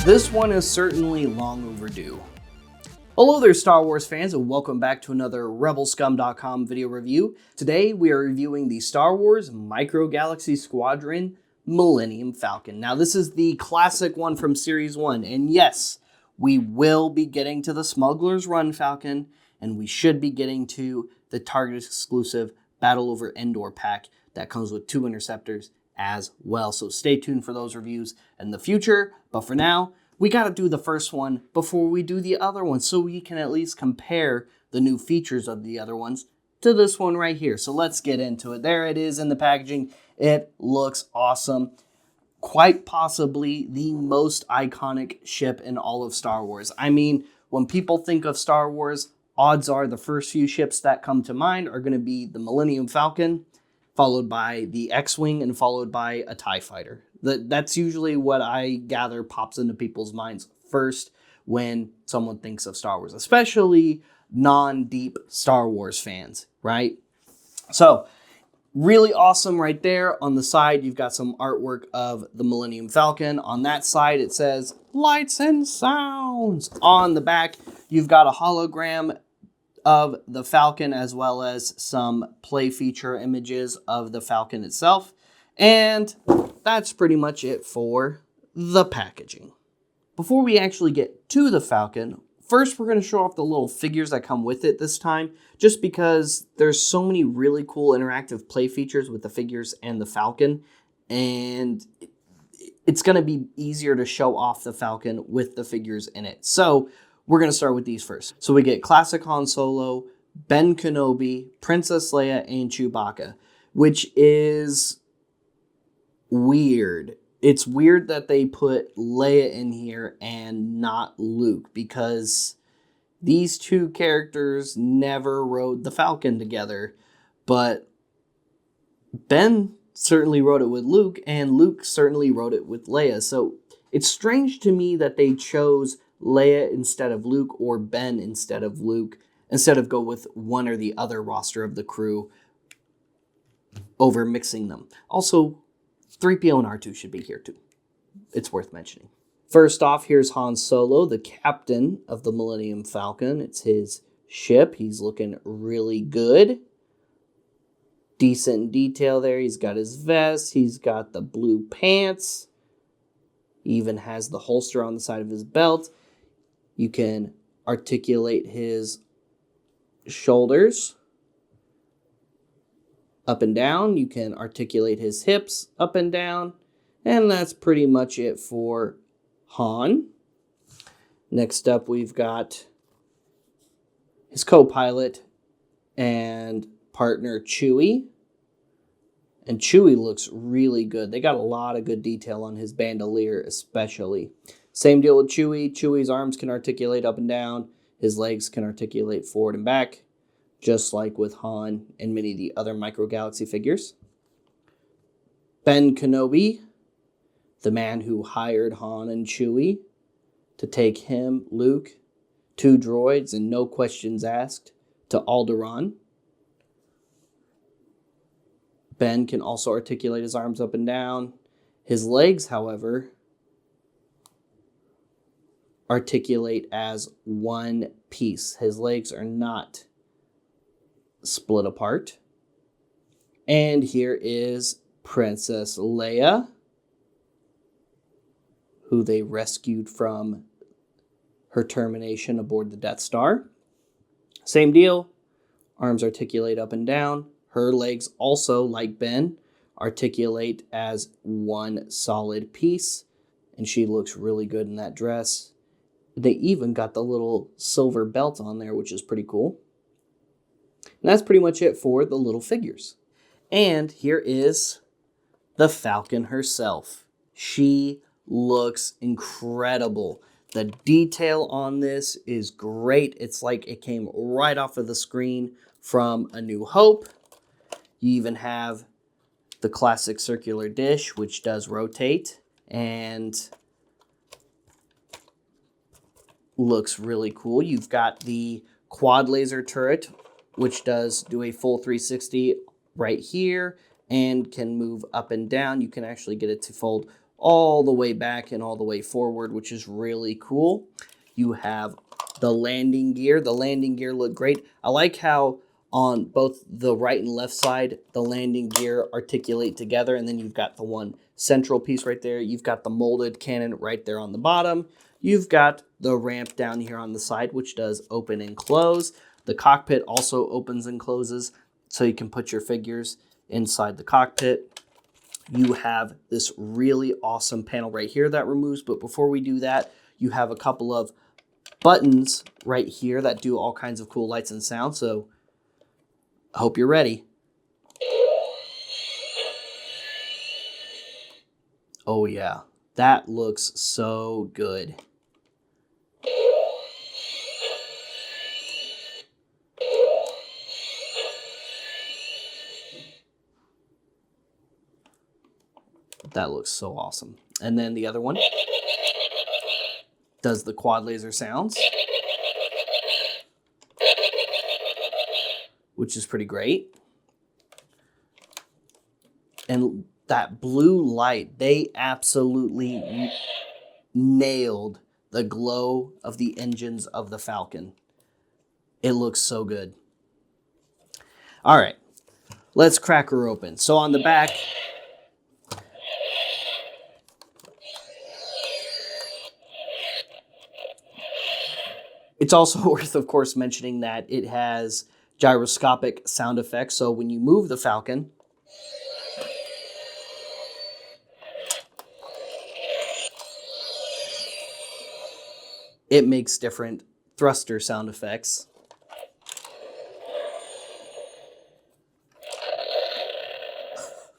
This one is certainly long overdue. Hello there, Star Wars fans, and welcome back to another Rebelscum.com video review. Today we are reviewing the Star Wars Micro Galaxy Squadron Millennium Falcon. Now this is the classic one from Series 1, and yes, we will be getting to the Smuggler's Run Falcon, and we should be getting to the Target exclusive Battle Over Endor pack that comes with 2 interceptors as well. So stay tuned for those reviews in the future, but for now, we got to do the first one before we do the other one so we can at least compare the new features of the other ones to this one right here. So let's get into it. There it is in the packaging. It looks awesome. Quite possibly the most iconic ship in all of Star Wars. I mean, when people think of Star Wars, odds are the first few ships that come to mind are going to be the Millennium Falcon, followed by the X-Wing, and followed by a TIE Fighter. That's usually what I gather pops into people's minds first when someone thinks of Star Wars, especially non-deep Star Wars fans, right? So, really awesome right there. On the side, you've got some artwork of the Millennium Falcon. On that side, it says, Lights and Sounds. On the back, you've got a hologram of the Falcon, as well as some play feature images of the Falcon itself. And that's pretty much it for the packaging. Before we actually get to the Falcon, first we're going to show off the little figures that come with it this time, just because there's so many really cool interactive play features with the figures and the Falcon, and it's going to be easier to show off the Falcon with the figures in it. So we're going to start with these first. So we get Classic Han Solo, Ben Kenobi, Princess Leia, and Chewbacca, which is weird. It's weird that they put Leia in here and not Luke, because these two characters never rode the Falcon together, but Ben certainly rode it with Luke, and Luke certainly rode it with Leia. So it's strange to me that they chose Leia instead of Luke, or Ben instead of Luke, instead of go with one or the other roster of the crew over mixing them. Also, 3PO and R2 should be here too. It's worth mentioning. First off, here's Han Solo, the captain of the Millennium Falcon. It's his ship. He's looking really good. Decent detail there. He's got his vest. He's got the blue pants. He even has the holster on the side of his belt. You can articulate his shoulders up and down. You can articulate his hips up and down. And that's pretty much it for Han. Next up, we've got his co-pilot and partner, Chewie. And Chewie looks really good. They got a lot of good detail on his bandolier, especially. Same deal with Chewie. Chewie's arms can articulate up and down. His legs can articulate forward and back, just like with Han and many of the other Micro Galaxy figures. Ben Kenobi, the man who hired Han and Chewie to take him, Luke, 2 droids, and no questions asked, to Alderaan. Ben can also articulate his arms up and down. His legs, however, articulate as one piece. His legs are not split apart. And here is Princess Leia, who they rescued from her termination aboard the Death Star. Same deal. Arms articulate up and down. Her legs also, like Ben, articulate as one solid piece. And she looks really good in that dress. They even got the little silver belt on there, which is pretty cool. And that's pretty much it for the little figures. And here is the Falcon herself. She looks incredible. The detail on this is great. It's like it came right off of the screen from A New Hope. You even have the classic circular dish, which does rotate and looks really cool. You've got the quad laser turret, which does do a full 360 right here and can move up and down. You can actually get it to fold all the way back and all the way forward, which is really cool. You have the landing gear. The landing gear look great. I like how on both the right and left side, the landing gear articulate together, and then you've got the one central piece right there. You've got the molded cannon right there on the bottom. You've got the ramp down here on the side, which does open and close. The cockpit also opens and closes, so you can put your figures inside the cockpit. You have this really awesome panel right here that removes, but before we do that, you have a couple of buttons right here that do all kinds of cool lights and sounds, so I hope you're ready. Oh yeah, that looks so good. That looks so awesome. And then the other one does the quad laser sounds, which is pretty great. And that blue light, they absolutely nailed the glow of the engines of the Falcon. It looks so good. All right, let's crack her open. So on the back, it's also worth, of course, mentioning that it has gyroscopic sound effects. So when you move the Falcon, it makes different thruster sound effects.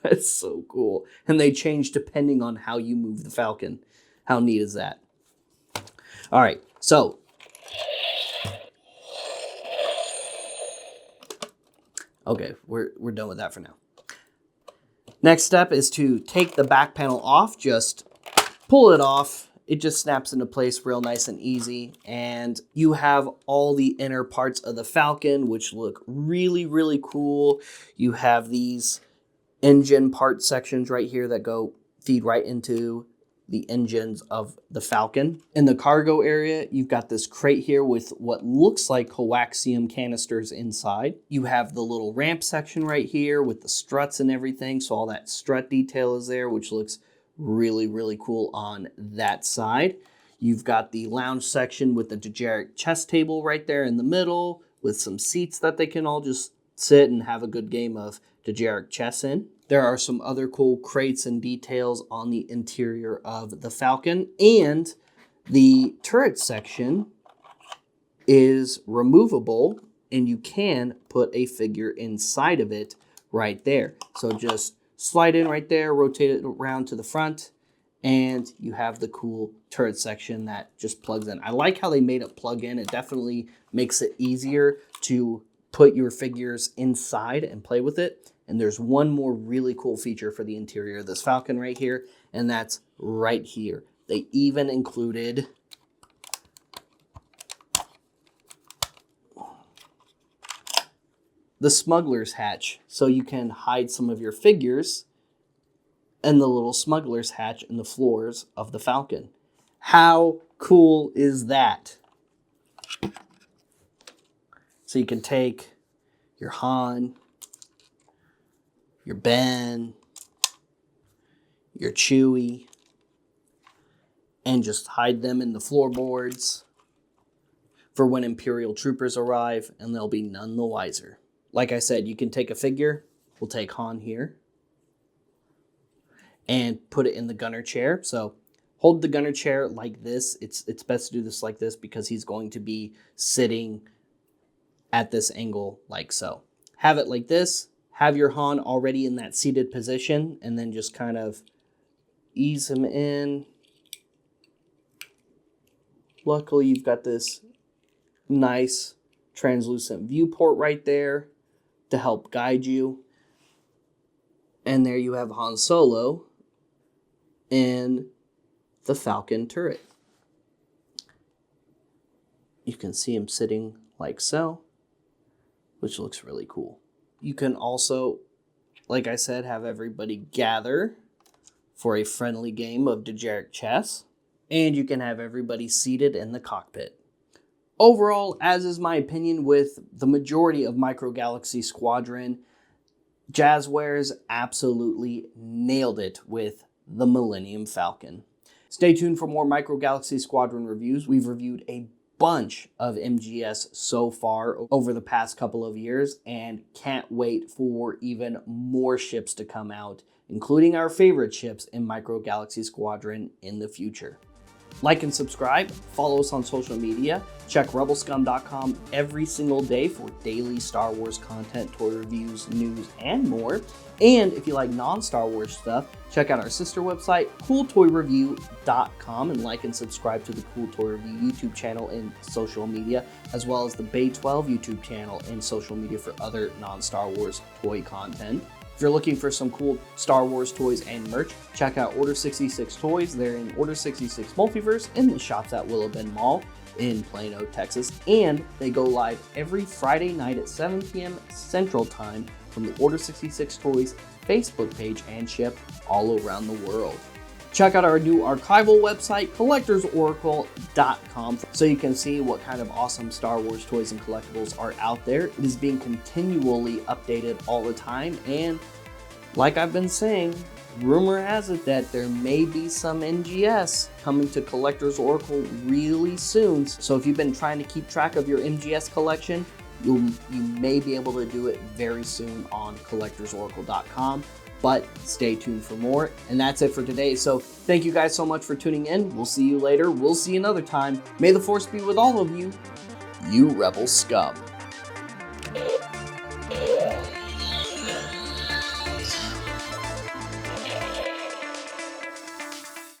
That's so cool. And they change depending on how you move the Falcon. How neat is that? All right, so okay, we're done with that for now. Next step is to take the back panel off. Just pull it off. It just snaps into place real nice and easy. And you have all the inner parts of the Falcon, which look really, really cool. You have these engine part sections right here that go feed right into the engines of the Falcon. In the cargo area, you've got this crate here with what looks like coaxium canisters inside. You have the little ramp section right here with the struts and everything. So all that strut detail is there, which looks really, really cool on that side. You've got the lounge section with the Jazwares chess table right there in the middle with some seats that they can all just sit and have a good game of Jazwares chess in. There are some other cool crates and details on the interior of the Falcon, and the turret section is removable and you can put a figure inside of it right there. So just slide in right there, rotate it around to the front, and you have the cool turret section that just plugs in. I like how they made it plug in. It definitely makes it easier to put your figures inside and play with it. And there's one more really cool feature for the interior of this Falcon right here, and that's right here. They even included the smuggler's hatch, so you can hide some of your figures and the little smuggler's hatch in the floors of the Falcon. How cool is that? So you can take your Han, your Ben, your Chewie, and just hide them in the floorboards for when Imperial troopers arrive, and they'll be none the wiser. Like I said, you can take a figure. We'll take Han here and put it in the gunner chair. So hold the gunner chair like this. It's best to do this like this because he's going to be sitting at this angle like so. Have it like this. Have your Han already in that seated position, and then just kind of ease him in. Luckily, you've got this nice translucent viewport right there to help guide you. And there you have Han Solo in the Falcon turret. You can see him sitting like so, which looks really cool. You can also, like I said, have everybody gather for a friendly game of degenerate chess, and you can have everybody seated in the cockpit. Overall, as is my opinion with the majority of Micro Galaxy Squadron, Jazwares absolutely nailed it with the Millennium Falcon. Stay tuned for more Micro Galaxy Squadron reviews. We've reviewed a bunch of MGS so far over the past couple of years and can't wait for even more ships to come out, including our favorite ships in Micro Galaxy Squadron in the future. Like and subscribe, follow us on social media, check Rebelscum.com every single day for daily Star Wars content, toy reviews, news, and more. And if you like non-Star Wars stuff, check out our sister website, CoolToyReview.com, and like and subscribe to the Cool Toy Review YouTube channel and social media, as well as the Bay 12 YouTube channel and social media for other non-Star Wars toy content. If you're looking for some cool Star Wars toys and merch, check out Order 66 Toys. They're in Order 66 Multiverse in the shops at Willow Bend Mall in Plano, Texas. And they go live every Friday night at 7 p.m. Central Time from the Order 66 Toys Facebook page and ship all around the world. Check out our new archival website, collectorsoracle.com, so you can see what kind of awesome Star Wars toys and collectibles are out there. It is being continually updated all the time, and like I've been saying, rumor has it that there may be some NGS coming to Collector's Oracle really soon. So if you've been trying to keep track of your MGS collection, you may be able to do it very soon on collectorsoracle.com. But stay tuned for more. And that's it for today. So thank you guys so much for tuning in. We'll see you later. We'll see you another time. May the Force be with all of you. You Rebel Scum.